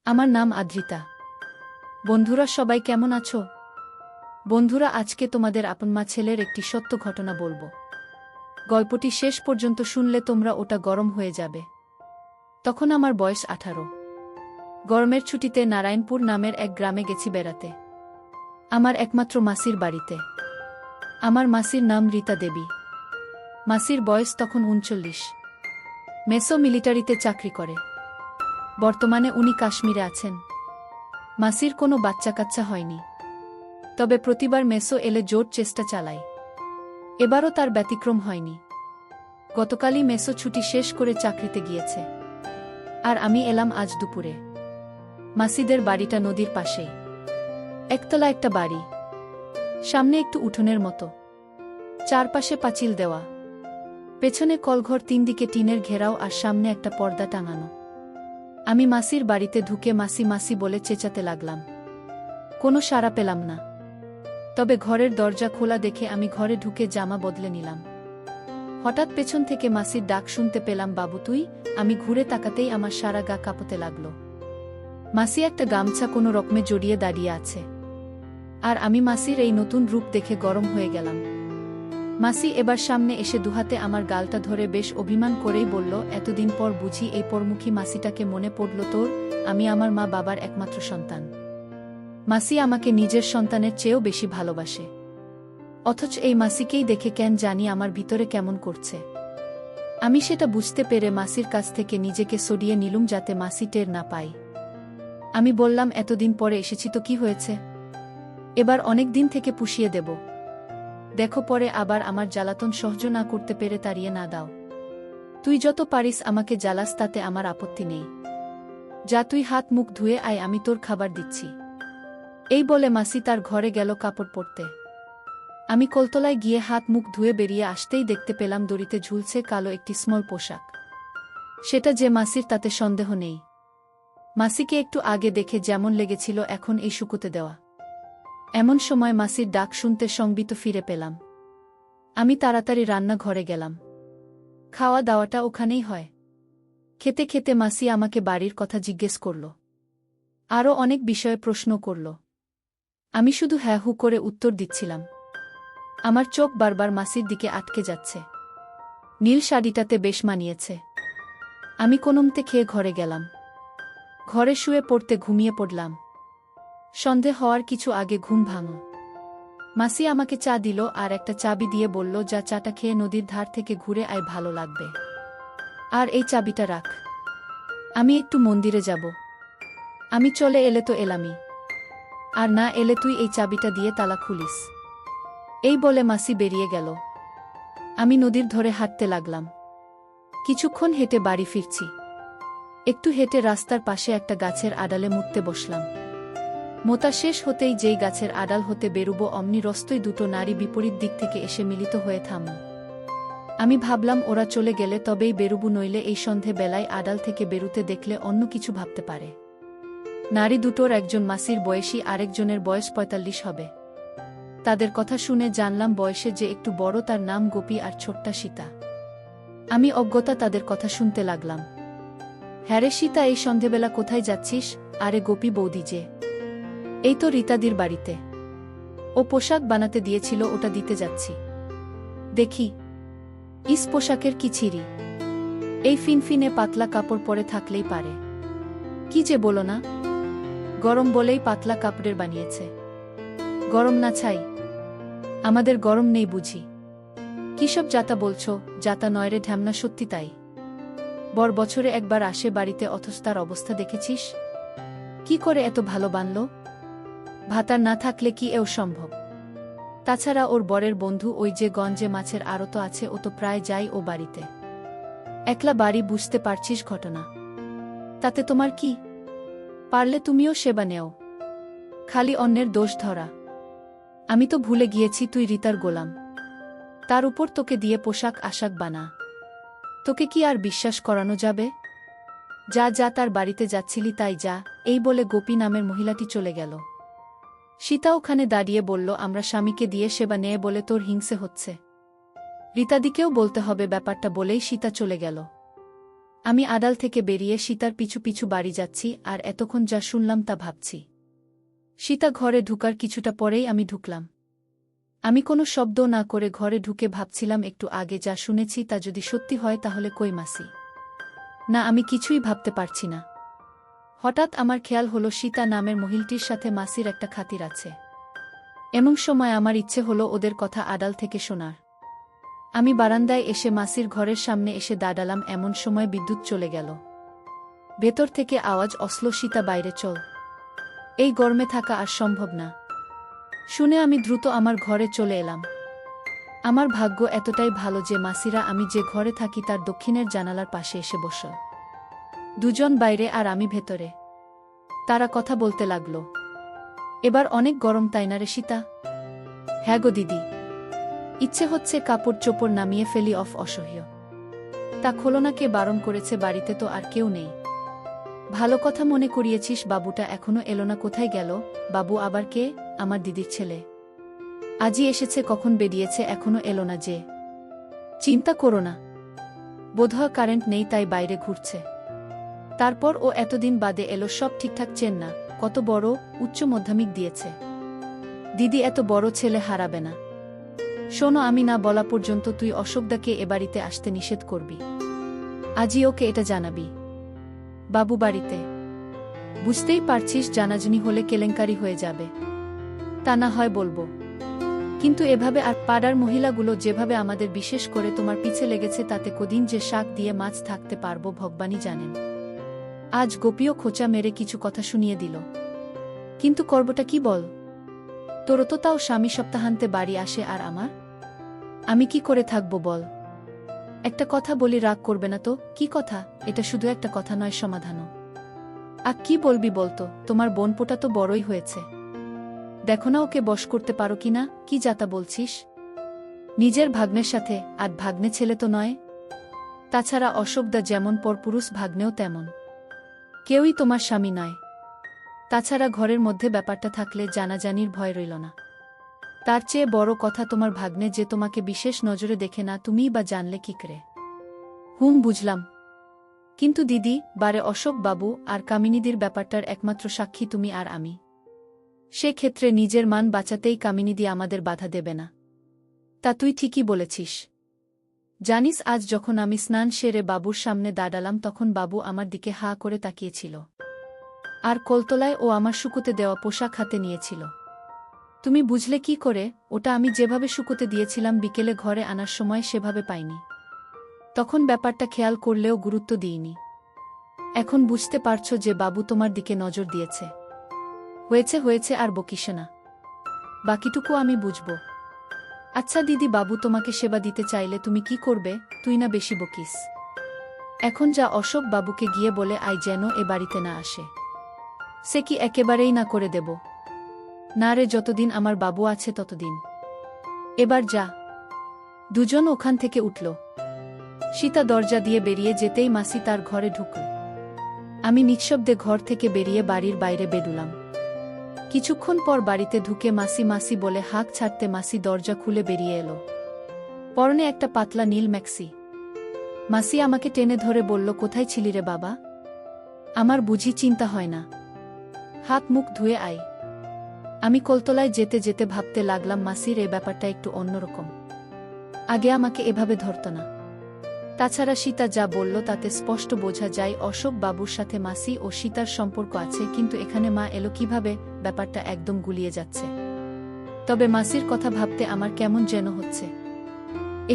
আমার নাম আদ্রিতা। বন্ধুরা সবাই কেমন আছো? বন্ধুরা, আজকে তোমাদের আপনমা ছেলের একটি সত্য ঘটনা বলবো। গল্পটি শেষ পর্যন্ত শুনলে তোমরা ওটা গরম হয়ে যাবে। তখন আমার বয়স 18। গরমের ছুটিতে নারায়ণপুর নামের এক গ্রামে গেছি বেড়াতে, আমার একমাত্র মাসির বাড়িতে। আমার মাসির নাম রীতা দেবী। মাসির বয়স তখন 39। মেসো মিলিটারিতে চাকরি করে। বর্তমানে উনি কাশ্মীরে আছেন। মাসির কোনো বাচ্চা কাচ্চা হয়নি, তবে প্রতিবার মেসো এলে জোর চেষ্টা চালায়। এবারও তার ব্যতিক্রম হয়নি। গতকালই মেসো ছুটি শেষ করে চাকরিতে গিয়েছে, আর আমি এলাম আজ দুপুরে। মাসিদের বাড়িটা নদীর পাশেই, একতলা একটা বাড়ি, সামনে একটু উঠোনের মতো, চারপাশে পাঁচিল দেওয়া, পেছনে কলঘর, 3 দিকে টিনের ঘেরাও, আর সামনে একটা পর্দা টাঙানো। আমি মাসির বাড়িতে ঢুকে মাসি মাসি বলে চেঁচাতে লাগলাম। কোনো সাড়া পেলাম না। তবে ঘরের দরজা খোলা দেখে আমি ঘরে ঢুকে জামা বদলে নিলাম। হঠাৎ পেছন থেকে মাসির ডাক শুনতে পেলাম, বাবু তুই। আমি ঘুরে তাকাতেই আমার সারা গা কাঁপতে লাগল। মাসি একটা গামছা কোনো রকমে জড়িয়ে দাঁড়িয়ে আছে, আর আমি মাসির এই নতুন রূপ দেখে গরম হয়ে গেলাম। মাসি এবার সামনে এসে দুহাতে আমার গালটা ধরে বেশ অভিমান করেই বলল, এতদিন পর বুঝি এই পরমুখী মাসিটাকে মনে পড়ল তোর? আমি আমার মা বাবার একমাত্র সন্তান। মাসি আমাকে নিজের সন্তানের চেয়েও বেশি ভালোবাসে, অথচ এই মাসিকেই দেখে কেন জানি আমার ভিতরে কেমন করছে। আমি সেটা বুঝতে পেরে মাসির কাছ থেকে নিজেকে সরিয়ে নিলুম, যাতে মাসি টের না পাই। আমি বললাম, এতদিন পরে এসেছি তো কি হয়েছে? এবার অনেক দিন থেকে পুষিয়ে দেব। দেখো পরে আবার আমার জ্বালাতন সহ্য না করতে পেরে তাড়িয়ে না দাও। তুই যত পারিস আমাকে জ্বালাস, তাতে আমার আপত্তি নেই। যা, তুই হাত মুখ ধুয়ে আয়, আমি তোর খাবার দিচ্ছি। এই বলে মাসি তার ঘরে গেল কাপড় পরতে। আমি কলতলায় গিয়ে হাত মুখ ধুয়ে বেরিয়ে আসতেই দেখতে পেলাম দড়িতে ঝুলছে কালো একটি স্মল পোশাক। সেটা যে মাসির তাতে সন্দেহ নেই। মাসিকে একটু আগে দেখে যেমন লেগেছিল এখন এই শুকোতে দেওয়া। এমন সময় মাসির ডাক শুনতে সংবিত ফিরে পেলাম। আমি তাড়াতাড়ি রান্নাঘরে গেলাম। খাওয়া দাওয়াটা ওখানেই হয়। খেতে খেতে মাসি আমাকে বাড়ির কথা জিজ্ঞেস করল, আরও অনেক বিষয়ে প্রশ্ন করল। আমি শুধু হ্যাঁ হু করে উত্তর দিচ্ছিলাম। আমার চোখ বারবার মাসির দিকে আটকে যাচ্ছে। নীল শাড়িটাতে বেশ মানিয়েছে। আমি কোনমতে খেয়ে ঘরে গেলাম। ঘরে শুয়ে পড়তে ঘুমিয়ে পড়লাম। সন্ধে হওয়ার কিছু আগে ঘুম ভাঙল। মাসি আমাকে চা দিল আর একটা চাবি দিয়ে বলল, যা, চাটা খেয়ে নদীর ধার থেকে ঘুরে আয়, ভালো লাগবে। আর এই চাবিটা রাখ, আমি একটু মন্দিরে যাব। আমি চলে এলে তো এলামই, আর না এলে তুই এই চাবিটা দিয়ে তালা খুলিস। এই বলে মাসি বেরিয়ে গেল। আমি নদীর ধরে হাঁটতে লাগলাম। কিছুক্ষণ হেঁটে বাড়ি ফিরছি। একটু হেঁটে রাস্তার পাশে একটা গাছের আড়ালে মুততে বসলাম। মোতা শেষ হতেই যেই গাছের আড়াল হতে বেরুবো অমনি রস্তই দুটো নারী বিপরীত দিক থেকে এসে মিলিত হয়ে থামল। আমি ভাবলাম ওরা চলে গেলে তবেই বেরুবু, নইলে এই সন্ধে বেলায় আড়াল থেকে বেরুতে দেখলে অন্য কিছু ভাবতে পারে। নারী দুটোর একজন মাসির বয়সী, আরেকজনের বয়স 45 হবে। তাদের কথা শুনে জানলাম বয়সে যে একটু বড়, তার নাম গোপী আর ছোট্টা সীতা। আমি অজ্ঞতা তাদের কথা শুনতে লাগলাম। হ্যারে সীতা, এই সন্ধেবেলা কোথায় যাচ্ছিস? আরে গোপী বৌদি যে, এই তো রীতাদির বাড়িতে। ও পোশাক বানাতে দিয়েছিল, ওটা দিতে যাচ্ছি। দেখি ইস, পোশাকের কি ছিঁড়ি! এই ফিনফিনে পাতলা কাপড় পরে থাকলেই পারে। কি যে বলো না, গরম বলেই পাতলা কাপড়ের বানিয়েছে। গরম না ছাই? আমাদের গরম নেই বুঝি? কিসব যাতা বলছো? যাতা নয় রে ঢ্যামনা, সত্যি তাই। বছরে একবার আসে বাড়িতে, অথচ তার অবস্থা দেখেছিস? কি করে এত ভালো বানল? ভাতার না থাকলে কি এও সম্ভব? তাছাড়া ওর বরের বন্ধু, ওই যে গঞ্জে মাছের আড়ত আছে, ও তো প্রায় যাই ও বাড়িতে। একলা বাড়ি, বুঝতে পারছিস ঘটনা। তাতে তোমার কি? পারলে তুমিও সেবা নেও, খালি অন্যের দোষ ধরা। আমি তো ভুলে গিয়েছি তুই রীতার গোলাম। তার উপর তোকে দিয়ে পোশাক আশাক বানা। তোকে কি আর বিশ্বাস করানো যাবে? যা যা, তার বাড়িতে যাচ্ছিলি তাই যা। এই বলে গোপী নামের মহিলাটি চলে গেল। সীতা ওখানে দাঁড়িয়ে বলল, আমরা স্বামীকে দিয়ে সেবা নেয় বলে তোর হিংসে হচ্ছে। রীতাদিকেও বলতে হবে ব্যাপারটা, বলেই সীতা চলে গেল। আমি আড়াল থেকে বেরিয়ে সীতার পিছু পিছু বাড়ি যাচ্ছি আর এতক্ষণ যা শুনলাম তা ভাবছি। সীতা ঘরে ঢুকার কিছুটা পরেই আমি ঢুকলাম। আমি কোনো শব্দ না করে ঘরে ঢুকে ভাবছিলাম একটু আগে যা শুনেছি তা যদি সত্যি হয় তাহলে কই মাসি? না, আমি কিছুই ভাবতে পারছি না। হঠাৎ আমার খেয়াল হলো সীতা নামের মহিলাটির সাথে মাসির একটা খাতির আছে। এমন সময় আমার ইচ্ছে হলো ওদের কথা আড়াল থেকে শোনার। আমি বারান্দায় এসে মাসির ঘরের সামনে এসে দাঁড়ালাম, এমন সময় বিদ্যুৎ চলে গেল। ভেতর থেকে আওয়াজ আসলো, সীতা বাইরে চল, এই গরমে থাকা আর সম্ভব না। শুনে আমি দ্রুত আমার ঘরে চলে এলাম। আমার ভাগ্য এতটাই ভালো যে মাসিরা আমি যে ঘরে থাকি তার দক্ষিণের জানালার পাশে এসে বসল। দুজন বাইরে আর আমি ভেতরে। তারা কথা বলতে লাগল। এবার অনেক গরম তাই না রে সীতা? হ্যাঁ গো দিদি, ইচ্ছে হচ্ছে কাপড় চোপড় নামিয়ে ফেলি, অসহ্য। তা খোলো না, কে বারণ করেছে? বাড়িতে তো আর কেউ নেই। ভালো কথা মনে করিয়েছিস, বাবুটা এখনো এলো না, কোথায় গেল? বাবু আবার কে? আমার দিদির ছেলে। আজই এসেছে, কখন বেরিয়েছে, এখনো এলো না যে। চিন্তা করো না, বোধহয় কারেন্ট নেই তাই বাইরে ঘুরছে। তারপর ও এতদিন বাদে এলো, সব ঠিকঠাক চেন না? কত বড় উচ্চ মাধ্যমিক দিয়েছে। দিদি এত বড় ছেলে হারাবে না। শোনো, আমি না বলা পর্যন্ত তুই অশোকদাকে এ বাড়িতে আসতে নিষেধ করবি। আজই ওকে এটা জানাবি। বাবু বাড়িতে। বুঝতেই পারছিস, জানাজানি হলে কেলেঙ্কারি হয়ে যাবে। তা না হয় বলবো, কিন্তু এভাবে আর পাড়ার মহিলাগুলো যেভাবে আমাদের বিশেষ করে তোমার পিছে লেগেছে তাতে কদিন যে শাক দিয়ে মাছ থাকতে পারবো ভগবানই জানেন। আজ গোপীও খোঁচা মেরে কিছু কথা শুনিয়ে দিল। কিন্তু করবটা কি বল? তোরও তো তাও স্বামী সপ্তাহান্তে বাড়ি আসে, আর আমি কি করে থাকবো বল? একটা কথা বলি, রাগ করবে না তো? কি কথা? এটা শুধু একটা কথা নয়, সমাধানও। কি বলবি বলতো? তোমার বোনপোটা তো বড়ই হয়েছে, দেখো না ওকে বশ করতে পারো কিনা? কি যাতা বলছিস? নিজের ভাগ্নের সাথে, আর ভাগ্নে ছেলে তো নয়। তাছাড়া অশোকদা যেমন পরপুরুষ, ভাগ্নেও তেমন। কেউই তোমার স্বামী নয়। তাছাড়া ঘরের মধ্যে ব্যাপারটা থাকলে জানাজানির ভয় রইল না। তার চেয়ে বড় কথা, তোমার ভাগ্নে যে তোমাকে বিশেষ নজরে দেখে না, তুমিই বা জানলে কি করে? বুঝলাম। কিন্তু দিদি, বারে অশোক বাবু আর কামিনীদির ব্যাপারটার একমাত্র সাক্ষী তুমি আর আমি। সে ক্ষেত্রে নিজের মান বাঁচাতেই কামিনীদি আমাদের বাধা দেবে না। তা তুই ঠিকই বলেছিস। জানিস, আজ যখন আমি স্নান সেরে বাবুর সামনে দাঁড়ালাম তখন বাবু আমার দিকে হা করে তাকিয়েছিল। আর কলতলায় ও আমার শুকোতে দেওয়া পোশাক হাতে নিয়েছিল। তুমি বুঝলে কি করে? ওটা আমি যেভাবে শুকোতে দিয়েছিলাম বিকেলে ঘরে আনার সময় সেভাবে পাইনি। তখন ব্যাপারটা খেয়াল করলেও গুরুত্ব দিইনি। এখন বুঝতে পারছো যে বাবু তোমার দিকে নজর দিয়েছে। হয়েছে হয়েছে, আর বকিস না। বাকিটুকু আমি বুঝব। আচ্ছা দিদি, বাবু তোমাকে সেবা দিতে চাইলে তুমি কি করবে? তুই না বেশি বকিস। এখন যা, অশোক বাবুকে গিয়ে বলে আয় যেন এ বাড়িতে না আসে। সে কি একেবারেই না করে দেব? না রে, যতদিন আমার বাবু আছে ততদিন। এবার যা। দুজন ওখান থেকে উঠল। সীতা দরজা দিয়ে বেরিয়ে যেতেই মাসি তার ঘরে ঢুকল। আমি নিঃশব্দে ঘর থেকে বেরিয়ে বাড়ির বাইরে বেরুলাম। কিছুক্ষণ পর বাড়িতে ঢুকে মাসি মাসি বলে হাঁক ছাড়তে মাসি দরজা খুলে বেরিয়ে এলো। পরনে একটা পাতলা নীল ম্যাক্সি। মাসি আমাকে টেনে ধরে বলল, কোথায় ছিলি রে বাবা? আমার বুঝি চিন্তা হয় না? হাত মুখ ধুয়ে আয়। আমি কলতলায় যেতে যেতে ভাবতে লাগলাম, মাসির এ ব্যাপারটা একটু অন্যরকম। আগে আমাকে এভাবে ধরত না। তাছাড়া সীতা যা বলল তাতে স্পষ্ট বোঝা যায় অশোক বাবুর সাথে মাসি ও সীতার সম্পর্ক আছে, কিন্তু এখানে মা এলো কিভাবে? ব্যাপারটা একদম গুলিয়ে যাচ্ছে। তবে মাসির কথা ভাবতে আমার কেমন যেন হচ্ছে।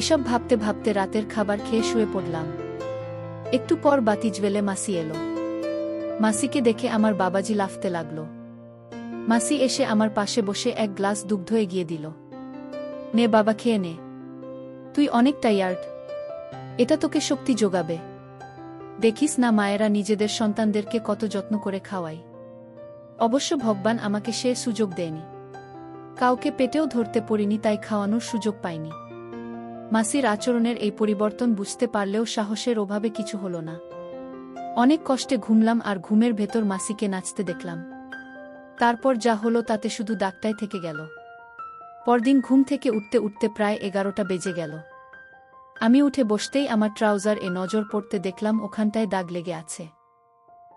এসব ভাবতে ভাবতে রাতের খাবার খেয়ে শুয়ে পড়লাম। একটু পর বাতি জ্বেলে মাসি এলো। মাসিকে দেখে আমার বাবাজি লাফতে লাগল। মাসি এসে আমার পাশে বসে এক গ্লাস দুগ্ধ এগিয়ে দিল। নে বাবা, খেয়ে নে, তুই অনেক টায়ার্ড, এটা তোকে শক্তি যোগাবে। দেখিস না মায়েরা নিজেদের সন্তানদেরকে কত যত্ন করে খাওয়ায়। অবশ্য ভগবান আমাকে সে সুযোগ দেয়নি। কাউকে পেটেও ধরতে পড়িনি, তাই খাওয়ানোর সুযোগ পাইনি। মাসির আচরণের এই পরিবর্তন বুঝতে পারলেও সাহসের অভাবে কিছু হলো না। অনেক কষ্টে ঘুমলাম, আর ঘুমের ভেতর মাসিকে নাচতে দেখলাম। তারপর যা হলো তাতে শুধু দাগটাই থেকে গেল। পরদিন ঘুম থেকে উঠতে উঠতে প্রায় 11টা বেজে গেল। আমি উঠে বসতেই আমার ট্রাউজার এ নজর পড়তে দেখলাম ওখানটায় দাগ লেগে আছে।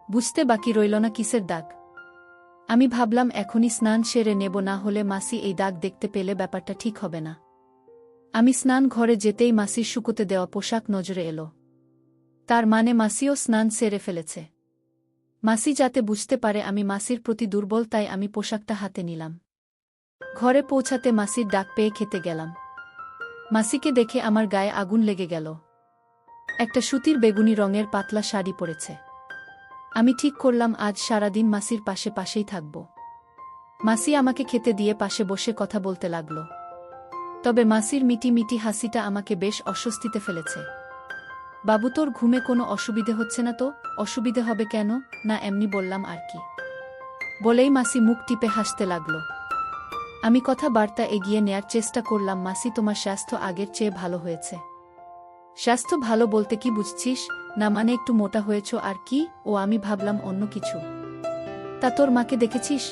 বুঝতে বাকি রইল না কিসের দাগ। আমি ভাবলাম এখনই স্নান সেরে নেব, না হলে মাসি এই দাগ দেখতে পেলে ব্যাপারটা ঠিক হবে না। আমি স্নান ঘরে যেতেই মাসির শুকোতে দেওয়া পোশাক নজরে এলো। তার মানে মাসিও স্নান সেরে ফেলেছে। মাসি যাতে বুঝতে পারে আমি মাসির প্রতি দুর্বল, তাই আমি পোশাকটা হাতে নিলাম। ঘরে পৌঁছাতে মাসির ডাক পেয়ে খেতে গেলাম। মাসিকে দেখে আমার গায়ে আগুন লেগে গেল। একটা সুতির বেগুনি রঙের পাতলা শাড়ি পরেছে। আমি ঠিক করলাম আজ সারাদিন মাসির পাশে পাশেই থাকব। মাসি আমাকে খেতে দিয়ে পাশে বসে কথা বলতে লাগল। তবে মাসির মিটি মিটি হাসিটা আমাকে বেশ অস্বস্তিতে ফেলেছে। বাবু, তোর ঘুমে কোনো অসুবিধে হচ্ছে না তো? অসুবিধে হবে কেন? না, এমনি বললাম আর কি। বলেই মাসি মুখ টিপে হাসতে লাগল। আমি কথাবার্তা এগিয়ে নেয়ার চেষ্টা করলাম। মাসি, তোমার স্বাস্থ্য আগের চেয়ে ভালো হয়েছে। স্বাস্থ্য ভালো বলতে কি বুঝছিস? না মানে একটু মোটা হয়েছ আর কি। ও, আমি ভাবলাম অন্য কিছু। তা তোর মাকে দেখেছিস?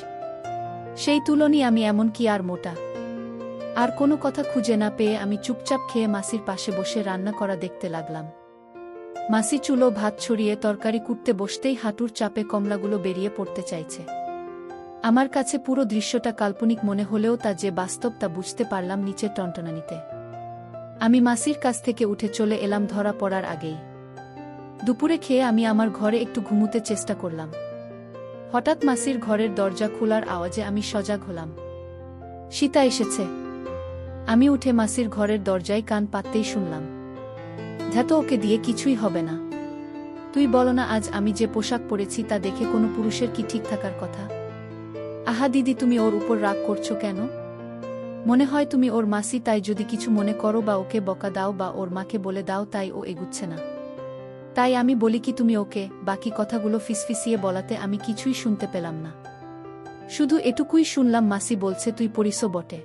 সেই তুলনায় আমি এমন কি আর মোটা? আর কোনো কথা খুঁজে না পেয়ে আমি চুপচাপ খেয়ে মাসির পাশে বসে রান্না করা দেখতে লাগলাম। মাসি চুলো ভাত ছড়িয়ে তরকারি কুটতে বসতেই হাঁটুর চাপে কমলাগুলো বেরিয়ে পড়তে চাইছে। আমার কাছে পুরো দৃশ্যটা কাল্পনিক মনে হলেও তা যে বাস্তব তা বুঝতে পারলাম নিচের টনটনানিতে। আমি মাসির কাছ থেকে উঠে চলে এলাম ধরা পড়ার আগেই। দুপুরে খেয়ে আমি আমার ঘরে একটু ঘুমুতে চেষ্টা করলাম। হঠাৎ মাসির ঘরের দরজা খোলার আওয়াজে আমি সজাগ হলাম। সীতা এসেছে। আমি উঠে মাসির ঘরের দরজায় কান পাততেই শুনলাম, ধ্যাত, ওকে দিয়ে কিছুই হবে না। তুই বলো না, আজ আমি যে পোশাক পরেছি তা দেখে কোনো পুরুষের কি ঠিক থাকার কথা? আহা দিদি, তুমি ওর উপর রাগ করছো কেন? মনে হয় তুমি ওর মাসি, তাই যদি কিছু মনে করো বা ওকে বকা দাও বা ওর মাকে বলে দাও, তাই ও এগুচ্ছে না। তাই আমি বলি কি তুমি ওকে? বাকি কথাগুলো ফিসফিসিয়ে বলাতে আমি কিছুই শুনতে পেলাম না। শুধু এটুকুই শুনলাম, মাসি বলছে তুই পরিসও বটে।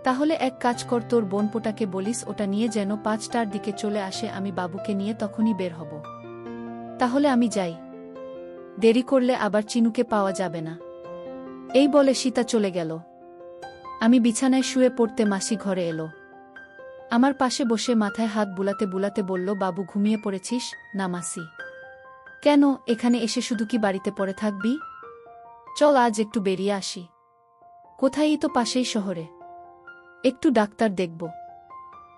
তাহলে এক কাজ কর, তোর বোনপোটাকে বলিস ওটা নিয়ে যেন 5টার দিকে চলে আসে। আমি বাবুকে নিয়ে তখনই বের হব। তাহলে আমি যাই। দেরি করলে আবার চিনুকে পাওয়া যাবে না। এই বলে সীতা চলে গেল। আমি বিছানায় শুয়ে পড়তে মাসি ঘরে এলো। আমার পাশে বসে মাথায় হাত বুলাতে বুলাতে বলল, বাবু, ঘুমিয়ে পড়েছিস? না মাসি। কেন, এখানে এসে শুধু কি বাড়িতে পড়ে থাকবি? চল আজ একটু বেরিয়ে আসি। কোথায়? এই তো পাশেই শহরে। একটু ডাক্তার দেখব,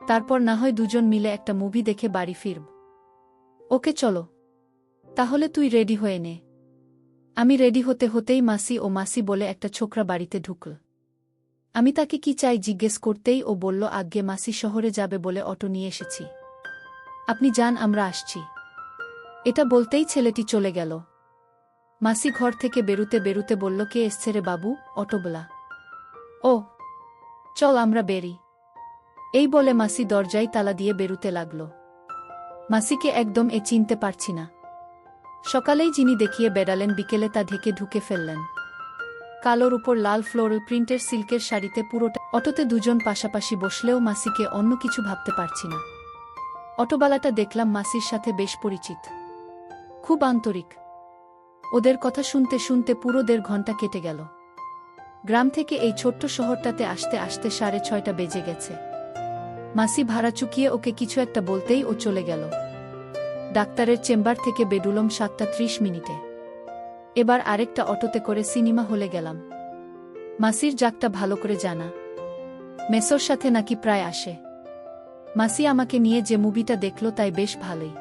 তারপর না হয় দুজন মিলে একটা মুভি দেখে বাড়ি ফিরব। ওকে, চলো। তাহলে তুই রেডি হয়ে নে। আমি রেডি হতে হতেই মাসি ও মাসি বলে একটা ছোকরা বাড়িতে ঢুকল। আমি তাকে কি চাই জিজ্ঞেস করতেই ও বলল, আজ্ঞে মাসি শহরে যাবে বলে অটো নিয়ে এসেছি। আপনি যান, আমরা আসছি। এটা বলতেই ছেলেটি চলে গেল। মাসি ঘর থেকে বেরুতে বেরুতে বলল, কে এসছে রে বাবু? অটোবলা। ও, চল আমরা বেরি। এই বলে মাসি দরজায় তালা দিয়ে বেরুতে লাগল। মাসিকে একদম চিনতে পারছি না। সকালেই যিনি দেখিয়ে বেড়ালেন, বিকেলে তা ঢেকে ঢুকে ফেললেন। কালোর উপর লাল ফ্লোরাল প্রিন্টের সিল্কের শাড়িতে পুরোটা। অটোতে দুজন পাশাপাশি বসলেও মাসিকে অন্য কিছু ভাবতে পারছি না। অটোবালাটা দেখলাম মাসির সাথে বেশ পরিচিত, খুব আন্তরিক। ওদের কথা শুনতে শুনতে পুরো 1.5 ঘন্টা কেটে গেল। গ্রাম থেকে এই ছোট্ট শহরটাতে আসতে আসতে 6:30 বেজে গেছে। মাসি ভাড়া চুকিয়ে ওকে কিছু একটা বলতেই ও চলে গেল। ডাক্তারের চেম্বার থেকে বেডুলম 7:30। এবার আরেকটা অটোতে করে সিনেমা হলে গেলাম। মাসির জাগটা ভালো করে জানা, মেসোর সাথে নাকি প্রায় আসে। মাসি আমাকে নিয়ে যে মুভিটা দেখল তাই বেশ ভালোই।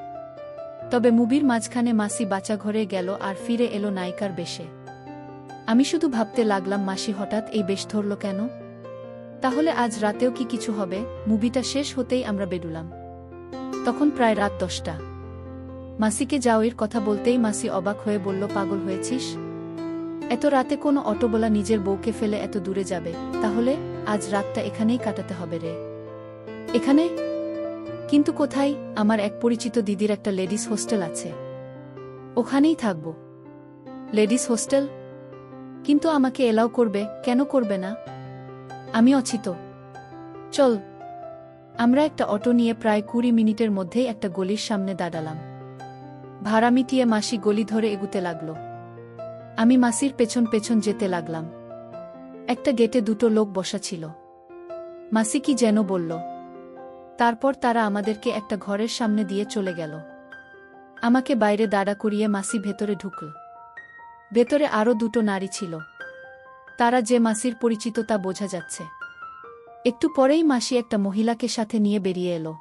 তবে মুভির মাঝখানে মাসি বাচ্চা ঘরে গেল আর ফিরে এলো নায়িকার বেশে। আমি শুধু ভাবতে লাগলাম, মাসি হঠাৎ এই বেশ ধরল কেন? তাহলে আজ রাতেও কি কিছু হবে? মুভিটা শেষ হতেই আমরা বেডুলাম। তখন প্রায় রাত 10টা। মাসিকে যাওয়ার কথা বলতেই মাসি অবাক হয়ে বলল, পাগল হয়েছিস? এত রাতে কোনো অটোওয়ালা নিজের বউকে ফেলে এত দূরে যাবে? তাহলে আজ রাতটা এখানেই কাটাতে হবে রে। এখানে? কিন্তু কোথায়? আমার এক পরিচিত দিদির একটা লেডিস হোস্টেল আছে, ওখানেই থাকব। Ladies hostel? কিন্তু আমাকে এলাও করবে? কেন করবে না? আমি অচিত। চল। আমরা একটা অটো নিয়ে প্রায় 20 মিনিটের মধ্যেই একটা গলির সামনে দাঁড়ালাম। ভাড়া মিটিয়ে মাসি গলি ধরে এগুতে লাগল। আমি মাসির পেছন পেছন যেতে লাগলাম। একটা গেটে 2টো লোক বসা ছিল। মাসি কি যেন বলল। তারপর তারা আমাদেরকে একটা ঘরের সামনে দিয়ে চলে গেল। আমাকে বাইরে দাঁড়া করিয়ে মাসি ভেতরে ঢুকল। ভেতরে আরও দুটো নারী ছিল। তারা যে মাসির পরিচিত তা বোঝা যাচ্ছে। একটু পরেই মাসি একটা মহিলাকে সাথে নিয়ে বেরিয়ে এলো।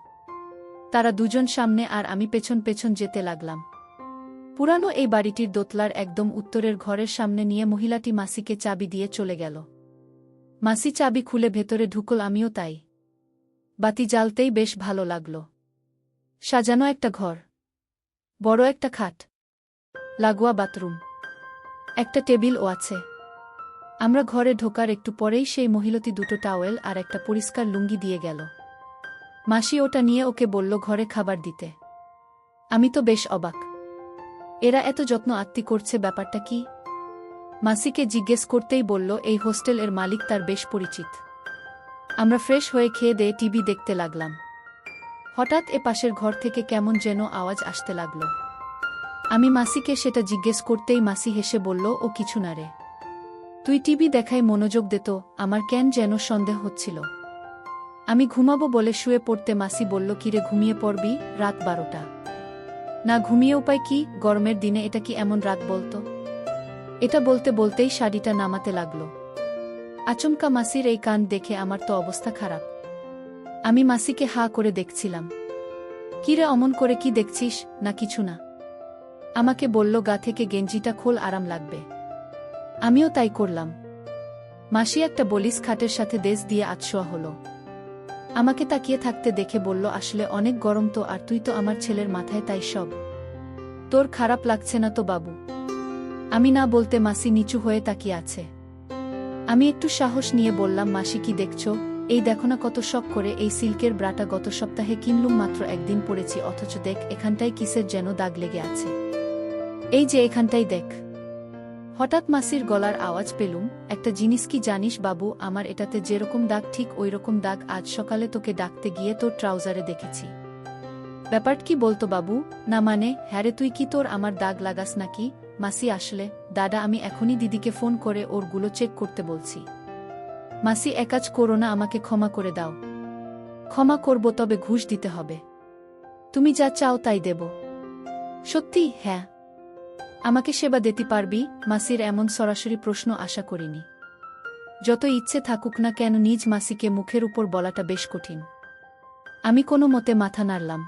তারা দুজন সামনে আর আমি পেছন পেছন যেতে লাগলাম। পুরানো এই বাড়িটির দোতলার একদম উত্তরের ঘরের সামনে নিয়ে মহিলাটি মাসিকে চাবি দিয়ে চলে গেল। মাসি চাবি খুলে ভেতরে ঢুকল, আমিও তাই। বাতি জ্বালতেই বেশ ভালো লাগল। সাজানো একটা ঘর, বড় একটা খাট, লাগোয়া বাথরুম, একটা টেবিলও আছে। আমরা ঘরে ঢোকার একটু পরেই সেই মহিলাটি দুটো টাওয়েল আর একটা পরিষ্কার লুঙ্গি দিয়ে গেল। মাসি ওটা নিয়ে ওকে বলল ঘরে খাবার দিতে। আমি তো বেশ অবাক, এরা এত যত্ন আত্তি করছে, ব্যাপারটা কি? মাসিকে জিজ্ঞেস করতেই বলল এই হোস্টেল এর মালিক তার বেশ পরিচিত। আমরা ফ্রেশ হয়ে খেয়ে দিয়ে টিভি দেখতে লাগলাম। হঠাৎ এ পাশের ঘর থেকে কেমন যেন আওয়াজ আসতে লাগল। আমি মাসিকে সেটা জিজ্ঞেস করতেই মাসি হেসে বলল ও কিছু না রে, তুই টিভি দেখায় মনোযোগ দে তো। আমার কেন যেন সন্দেহ হচ্ছিল। আমি ঘুমাবো বলে শুয়ে পড়তে মাসি বলল কিরে ঘুমিয়ে পড়বি, রাত 12টা। না ঘুমিয়ে উপায় কি, গরমের দিনে এটা কি এমন রাত বলতো? এটা বলতে বলতেই শাড়িটা নামাতে লাগল। আচমকা মাসির এই কাণ্ড দেখে আমার তো অবস্থা খারাপ। আমি মাসিকে হাঁ করে দেখছিলাম। কিরে অমন করে কি দেখছিস? না কিছু না। আমাকে বলল গা থেকে গেঞ্জিটা খোল, আরাম লাগবে। আমিও তাই করলাম। মাসি একটা বলিস খাটের সাথে দেশ দিয়ে আতশোয়া হলো। আমাকে তাকিয়ে থাকতে দেখে বলল আসলে অনেক গরম তো, আর তুই তো আমার ছেলের মাথায়, তাই সব। তোর খারাপ লাগছে না তো বাবু? আমি না বলতে মাসি নিচু হয়ে তাকিয়ে আছে। আমি একটু সাহস নিয়ে বললাম মাসি কি দেখছো? এই দেখো না কত শখ করে এই সিল্কের ব্রাটা গত সপ্তাহে কিনলুম, মাত্র একদিন পরেছি, অথচ দেখ এখানটায় কিসের যেন দাগ লেগে আছে। এই যে এখানটাই দেখ। হঠাৎ মাসির গলার আওয়াজ পেলুম, একটা জিনিস কি জানিস বাবু, আমার এটাতে যেরকম দাগ ঠিক ওই রকম দাগ আজ সকালে তোকে ডাকতে গিয়ে তোর ট্রাউজারে দেখেছি। ব্যাপার কি বলতো বাবু? না মানে হ্যারে, তুই কি তোর আমার দাগ লাগাস নাকি? মাসি আসলে দাদা, আমি এখনই দিদিকে ফোন করে ওরগুলো চেক করতে বলছি। মাসি এক কাজ করো না, আমাকে ক্ষমা করে দাও। ক্ষমা করব, তবে ঘুষ দিতে হবে। তুমি যা চাও তাই দেব। সত্যি? হ্যাঁ। আমাকে সেবা দিতে পারবি? মাসির এমন সরাসরি প্রশ্ন আশা করিনি। যত ইচ্ছে থাকুক না কেন নিজ মাসিকে মুখের উপর বলাটা বেশ কঠিন। আমি কোনো মতে মাথা নাড়লাম।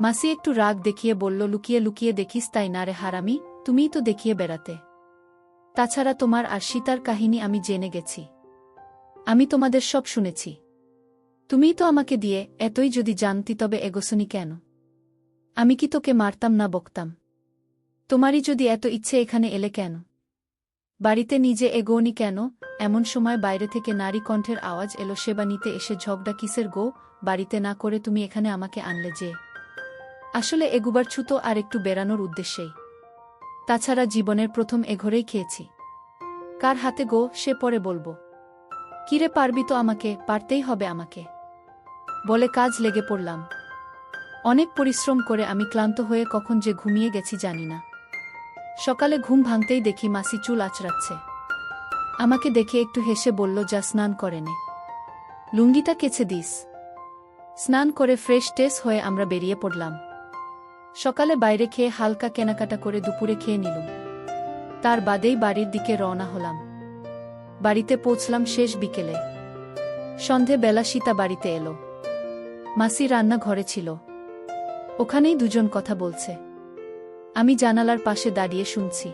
মাসি একটু রাগ দেখিয়ে বলল লুকিয়ে লুকিয়ে দেখিস তাই না রে হারামি, তুমিই তো দেখিয়ে বেড়াতে। তাছাড়া তোমার আর সীতার কাহিনী আমি জেনে গেছি। আমি তোমাদের সব শুনেছি। তুমিই তো আমাকে দিয়ে, এতই যদি জানতি তবে এগোসনি কেন? আমি কি তোকে মারতাম না বকতাম? তোমারই যদি এত ইচ্ছে এখানে এলে কেন? বাড়িতে নিজে এগোনি কেন? এমন সময় বাইরে থেকে নারী কণ্ঠের আওয়াজ এলো, সেবা নিতে এসে ঝগড়া কিসের গো? বাড়িতে না করে তুমি এখানে আমাকে আনলে যে? আসলে এগুবার ছুতো আর একটু বেড়ানোর উদ্দেশ্যেই। তাছাড়া জীবনের প্রথম এঘরেই খেয়েছি। কার হাতে গো সে পরে বলবো। কিরে পারবি তো আমাকে? পারতেই হবে আমাকে বলে কাজ লেগে পড়লাম। অনেক পরিশ্রম করে আমি ক্লান্ত হয়ে কখন যে ঘুমিয়ে গেছি জানি না। সকালে ঘুম ভাঙতেই দেখি মাসি চুল আঁচড়াচ্ছে। আমাকে দেখে একটু হেসে বলল যা স্নান করে নে, লুঙ্গিটা কেচে দিস। স্নান করে ফ্রেশ টেস হয়ে আমরা বেরিয়ে পড়লাম। সকালে বাইরে খেয়ে হালকা কেনাকাটা করে দুপুরে খেয়ে নিলুম। তার বাদেই বাড়ির দিকে রওনা হলাম। বাড়িতে পৌঁছলাম শেষ বিকেলে। সন্ধে বেলা সীতা বাড়িতে এলো। মাসি রান্না ঘরে ছিল। ওখানেই দুজন কথা বলছে। আমি জানালার পাশে দাঁড়িয়ে শুনছি।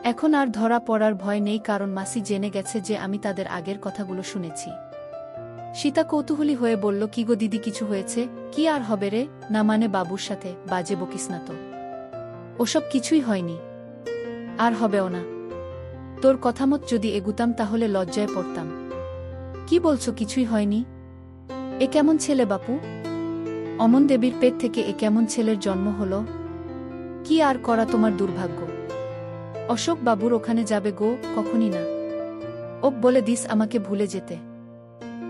এখন আর ধরা পড়ার ভয় নেই, কারণ মাসি জেনে গেছে যে আমি তাদের আগের কথাগুলো শুনেছি। সীতা কৌতূহলী হয়ে বলল কি গো দিদি, কিছু হয়েছে? কি আর হবে রে, না মানে বাবুর সাথে বাজে বকিস না তো। ওসব কিছুই হয়নি, আর হবেও না। তোর কথামত যদি এগুতাম তাহলে লজ্জায় পড়তাম। কি বলছো কিছুই হয়নি? এ কেমন ছেলে বাপু? অমন দেবীর পেট থেকে এ কেমন ছেলের জন্ম হলো? কি আর করা, তোমার দুর্ভাগ্য। অশোক বাবুর ওখানে যাবে গো? কখনই না। ওক বলে দিস আমাকে ভুলে যেতে।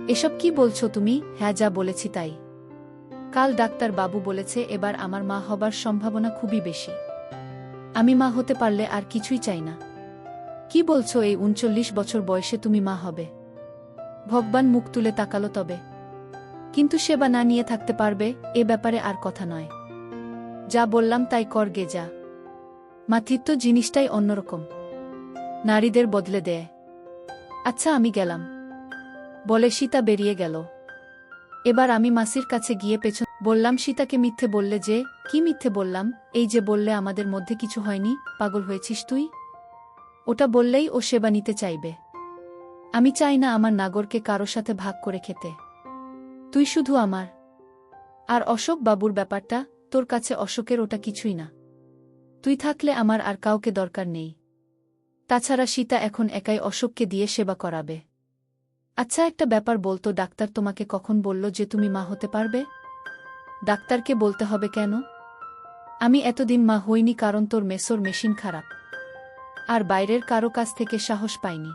এসব কি বলছো তুমি? হ্যাঁ, যা বলেছি তাই। কাল ডাক্তার বাবু বলেছে এবার আমার মা হবার সম্ভাবনা খুবই বেশি। আমি মা হতে পারলে আর কিছুই চাই না। কি বলছো? এই 39 বছর বয়সে তুমি মা হবে? ভগবান মুখ তুলে তাকালো তবে। কিন্তু সেবা না নিয়ে থাকতে পারবে এ ব্যাপারে আর কথা নয়। যা বললাম তাই কর গে যা। মাতৃত্ব জিনিসটাই অন্যরকম, নারীদের বদলে দেয়। আচ্ছা আমি গেলাম, বলে সীতা বেরিয়ে গেল। এবার আমি মাসির কাছে গিয়ে পেছন বললাম, সীতাকে মিথ্যে বললে যে? কি মিথ্যে বললাম? এই যে বললে আমাদের মধ্যে কিছু হয়নি, পাগল হয়েছিস তুই? ওটা বললেই ও সেবা নিতে চাইবে। আমি চাই না আমার নাগরকে কারো সাথে ভাগ করে খেতে। তুই শুধু আমার। আর অশোক বাবুর ব্যাপারটা, তোর কাছে অশোকের ওটা কিছুই না। তুই থাকলে আমার আর কাউকে দরকার নেই। তাছাড়া সীতা এখন একাই অশোককে দিয়ে সেবা করাবে। আচ্ছা একটা ব্যাপার বলতো, ডাক্তার তোমাকে কখন বলল যে তুমি মা হতে পারবে? ডাক্তারকে বলতে হবে কেন? আমি এতদিন মা হইনি কারণ তোর মেসোর মেশিন খারাপ, আর বাইরের কারো কাছ থেকে সাহস পাইনি।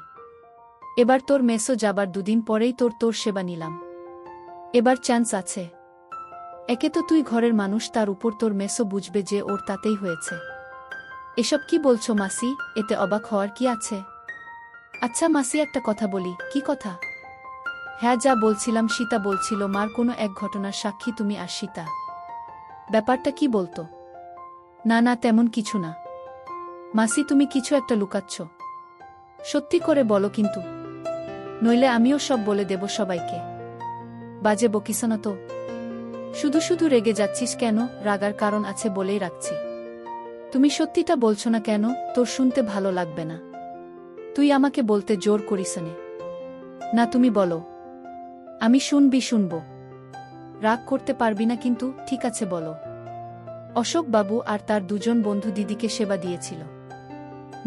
এবার তোর মেসো যাবার দুদিন পরেই তোর সেবা নিলাম। এবার চান্স আছে। একে তো তুই ঘরের মানুষ, তার উপর তোর মেসো বুঝবে যে ওর তাতেই হয়েছে। এসব কি বলছো মাসি? এতে অবাক হওয়ার কি আছে? আচ্ছা মাসি একটা কথা বলি। কি কথা? হ্যাঁ যা বলছিলাম, সীতা বলছিল মার কোনো এক ঘটনার সাক্ষী তুমি আর সীতা। ব্যাপারটা কি বলতো? না না তেমন কিছু না। মাসি তুমি কিছু একটা লুকাচ্ছ। সত্যি করে বলো কিন্তু, নইলে আমিও সব বলে দেব সবাইকে। বাজে বকিস না তো। শুধু শুধু রেগে যাচ্ছিস কেন? রাগার কারণ আছে বলেই রাখছি। তুমি সত্যিটা বলছো না কেন? তোর শুনতে ভালো লাগবে না। তুই আমাকে বলতে জোর করিস নে। না তুমি বলো, আমি শুনব। রাগ করতে পারবি না কিন্তু। ঠিক আছে বলো। অশোক বাবু আর তার দুজন বন্ধু দিদিকে সেবা দিয়েছিল।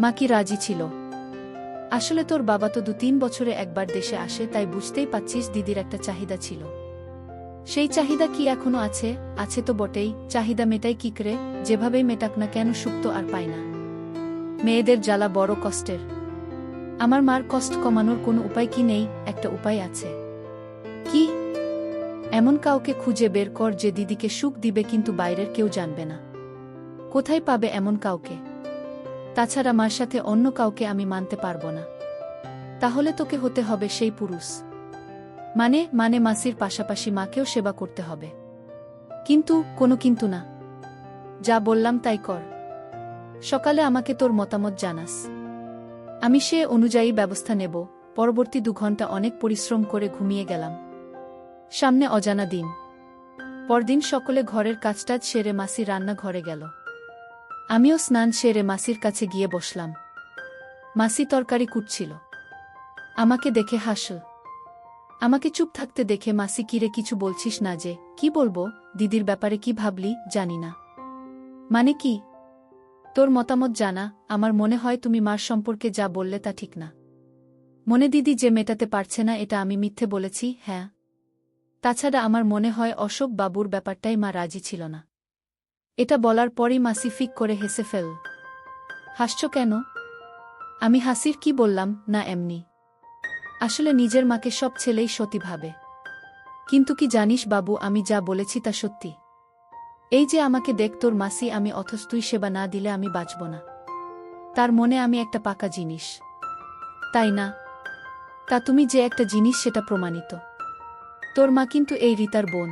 মা কি রাজি ছিল? আসলে তোর বাবা তো 2-3 বছরে একবার দেশে আসে, তাই বুঝতেই পাচ্ছিস দিদির একটা চাহিদা ছিল। সেই চাহিদা কি এখনো আছে? আছে তো বটেই। চাহিদা মেটাই কি করে? যেভাবেই মেটাক না কেন সুখ তো আর পায় না। মেয়েদের জ্বালা বড় কষ্টের। আমার মার কষ্ট কমানোর কোনো উপায় কি নেই? একটা উপায় আছে। কি? এমন কাউকে খুঁজে বের কর যে দিদিকে সুখ দিবে কিন্তু বাইরের কেউ জানবে না। কোথায় পাবে এমন কাউকে? তাছাড়া মার সাথে অন্য কাউকে আমি মানতে পারবো না। তাহলে তোকে হতে হবে সেই পুরুষ। মানে মাসির পাশাপাশি মাকেও সেবা করতে হবে। কিন্তু কোনো কিন্তু না। যা বললাম তাই কর। সকালে আমাকে তোর মতামত জানাস। আমি সে অনুযায়ী ব্যবস্থা নেব। পরবর্তী 2 ঘন্টা অনেক পরিশ্রম করে ঘুমিয়ে গেলাম। সামনে অজানা দিন। পরদিন সকলে ঘরের কাজটাজ সেরে মাসি রান্নাঘরে গেল। আমিও স্নান সেরে মাসির কাছে গিয়ে বসলাম। মাসি তরকারি কুটছিল। আমাকে দেখে হাসল। আমাকে চুপ থাকতে দেখে মাসি, কিরে কিছু বলছিস না যে? কি বলবো? দিদির ব্যাপারে কি ভাবলি? জানি না। মানে কি? তোর মতামত জানা। আমার মনে হয় তুমি মার সম্পর্কে যা বললে তা ঠিক না। মনে দিদি যে মেটাতে পারছে না এটা আমি মিথ্যে বলেছি? হ্যাঁ। তাছাড়া আমার মনে হয় অশোক বাবুর ব্যাপারটাই মা রাজি ছিল না। এটা বলার পরই মাসি ফিক করে হেসে ফেল। হাসছ কেন? আমি হাসির কি বললাম? না এমনি। আসলে নিজের মাকে সব ছেলেই সতী ভাবে। কিন্তু কি জানিস বাবু, আমি যা বলেছি তা সত্যি। এই যে আমাকে দেখ তোর মাসি আমি, অথচ তুই সেবা না দিলে আমি বাঁচব না। তার মনে আমি একটা পাকা জিনিস, তাই না? তা তুমি যে একটা জিনিস সেটা প্রমাণিত। তোর মা কিন্তু এই রিতার বোন।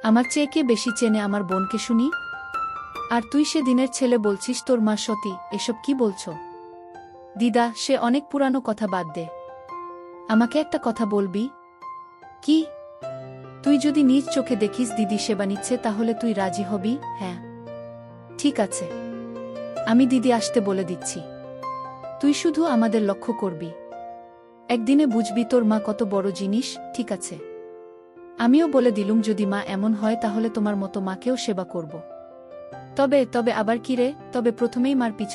আমার চেয়ে কে বেশি চেনে আমার বোনকে শুনি? আর তুই সে দিনের ছেলে বলছিস তোর মা সতী? এসব কি বলছো দিদা? সে অনেক পুরানো কথা, বাদ দে। আমাকে একটা কথা বলবি? কি? তুই যদি নিজ চোখে দেখিস দিদি সেবা নিচ্ছে তাহলে তুই রাজি হবি? হ্যাঁ ঠিক আছে, আমি দিদি আসতে বলে দিচ্ছি। তুই শুধু আমাদের লক্ষ্য করবি। একদিনে বুঝবি তোর মা কত বড় জিনিস। ঠিক আছে, আমিও বলে দিলুম যদি মা এমন হয় তাহলে তোমার মতো মাকেও সেবা করব। তবে আবার কি রে? তবে প্রথমেই মার পিছনে